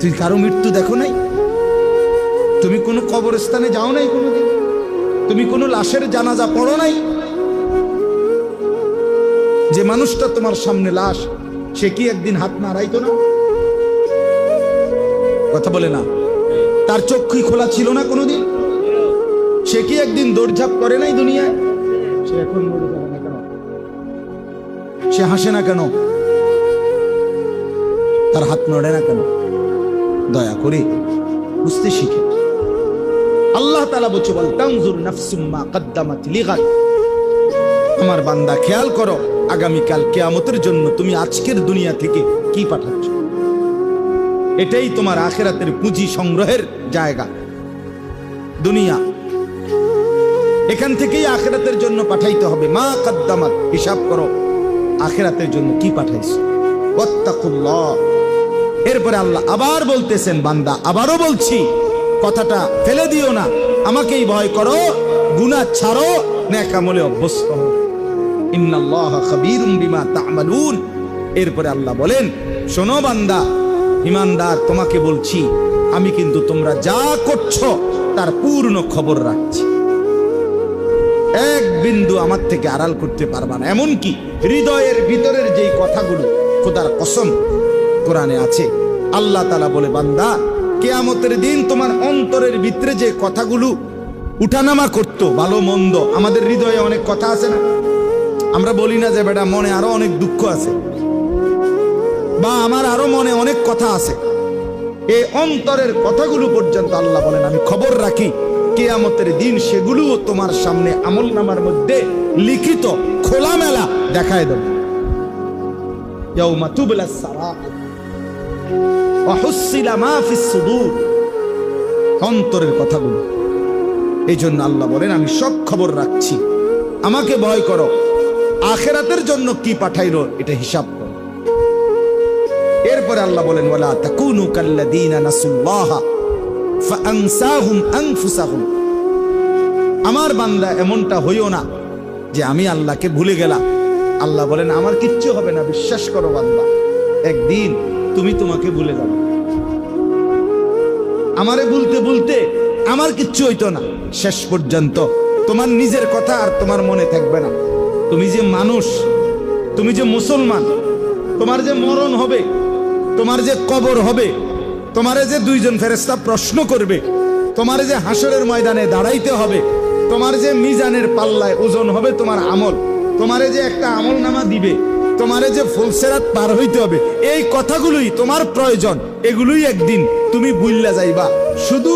তুই কারো মৃত্যু দেখো নাই? তুমি কোনো কবরস্থানে যাও নাই কোনোদিন? তুমি কোনো লাশের জানাজা পড়ো নাই? যে মানুষটা তোমার সামনে লাশ, সে কি একদিন হাত নাড়াইতো না? কথা বলে না? তার চক্ষুই খোলা ছিল না কোনোদিন? সে কি একদিন দৌড়ঝাঁপ করে নাই দুনিয়ায়? সে এখন মরে যাবে না কেন? সে হাসে না কেন? তার হাত নড়ে না কেন? দয়া করে বুঝতে শিখে। আল্লাহ তাআলা বলছে, বল তানজুর নাফসুম মা কদ্দামাত লিগাদ। আমার বান্দা, খেয়াল করো আগামীকাল কিয়ামতের জন্য তুমি আজকের দুনিয়া থেকে কি পাঠাচ্ছ। এটাই তোমার আখিরাতের পুঁজি সংগ্রহের জায়গা। দুনিয়া, এখান থেকেই আখিরাতের জন্য পাঠাইতে হবে। মা কদ্দামাত, হিসাব করো আখিরাতের জন্য কি পাঠাইছো। ওয়াত্তাকুল্লাহ। এরপরে আল্লাহ আবার বলতেছেন, বান্দা আবারও বলছি, কথাটা ফেলে দিও না, আমাকেই ভয় করো, গুনাহ ছাড়ো, নেক আমলে অভ্যস্ত হও। ইন্নাল্লাহা খাবীরুম বিমা তা'মালুন। এরপরে আল্লাহ বলেন, শোনো বান্দা ঈমানদার, তোমাকে বলছি আমি কিন্তু তোমরা যা করছো তার পূর্ণ খবর রাখছি। এক বিন্দু আমার থেকে আড়াল করতে পারবা না। এমনকি হৃদয়ের ভিতরের যেই কথাগুলো খোদার কসম কোরআনে আছে, আল্লাহ তাআলা বলে, বান্দা কিয়ামতের দিন তোমার অন্তরের ভিতরে যে কথাগুলো উঠানামা করতো, ভালো মন্দ, আমাদের হৃদয়ে অনেক কথা আছে না? আমরা বলি না যে বেটা মনে আরো অনেক দুঃখ আছে, বা আমার আরো মনে অনেক কথা আছে। এই অন্তরের কথাগুলো পর্যন্ত আল্লাহ বলেন আমি খবর রাখি। কিয়ামতের দিন সেগুলোও তোমার সামনে আমলনামার মধ্যে লিখিত খোলামেলা দেখায় দেব। ইয়াউমা তুবলাস সারাইর ওয়া হুসিলা মা ফিস সুদূর। অন্তরের কথাগুলো। এই জন্য আল্লাহ বলেন আমি সব খবর রাখছি, আমাকে ভয় করো, আখিরাতের জন্য কি পাঠাইলো এটা হিসাব করো। এরপরে আল্লাহ বলেন, ওয়ালা তাকুনু কাল্লাযীনা নাসুল্লাহা ফাআনসাহুম আনফুসাহুম। আমার বান্দা এমনটা হইও না যে আমি আল্লাহকে ভুলে গেলাম। আল্লাহ বলেন আমার কিচ্ছু হবে না, বিশ্বাস করো বান্দা, একদিন তুমি তোমাকে ভুলে যাবে। আমারে বলতে বলতে আমার কিচ্ছু হইতো না, শেষ পর্যন্ত তোমার নিজের কথা আর তোমার মনে থাকবে না। তুমি যে মানুষ, তুমি যে মুসলমান, তোমার যে মরণ হবে, তোমার যে কবর হবে, তোমারে যে দুইজন ফেরেশতা প্রশ্ন করবে, তোমারে যে হাসরের ময়দানে দাঁড়াইতে হবে, তোমার যে মিজানের পাল্লায় ওজন হবে তোমার আমল, তোমারে যে একটা আমল নামা দিবে, তোমারে যে ফুলসেরাত পার হইতে হবে, এই কথাগুলোই তোমার প্রয়োজন। এগুলোই একদিন তুমি ভুইল্লা যাইবা। শুধু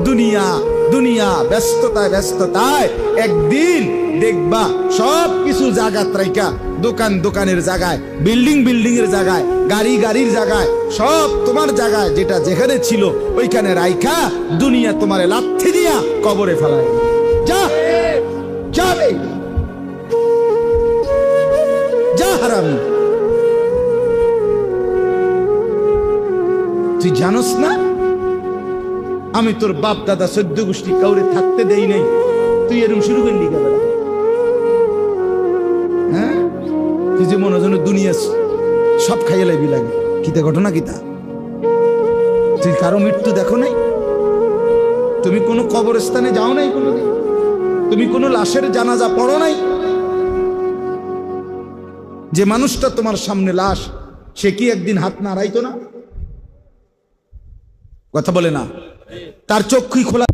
দুনিয়া দুনিয়া, ব্যস্ততায় ব্যস্ততায় একদিন দেখবা সব কিছু জায়গা ত্রাইকা, দোকান দোকানের জায়গায়, বিল্ডিং বিল্ডিং এর জায়গায়, গাড়ি গাড়ির জায়গায়, সব তোমার জায়গায় যেটা যেখানে ছিল ওইখানে রাইখা দুনিয়া তোমারে লাথি দিয়া কবরে ফেলায়। যা যাবে, যা হারামি। তুই জানোস না আমি তোর বাপ দাদা 14 গোষ্ঠী কাউরে থাকতে দেই নাই, তুই এরকম শুরু করলি কেন? হ্যাঁ, তুই যে মনে হয় দুনিয়া সব খাইয়ে লাইবি লাগে। কিতা ঘটনা কিতা? তুই কারো মৃত্যু দেখো নাই? তুমি কোনো কবরস্থানে যাও নাই কোনোদিন? তুমি কোনো লাশের জানাজা পড়ো নাই? যে মানুষটা তোমার সামনে লাশ, সে কি একদিন হাত নাড়াইতো না? কথা বলে না? তার চক্ষুই খোলা।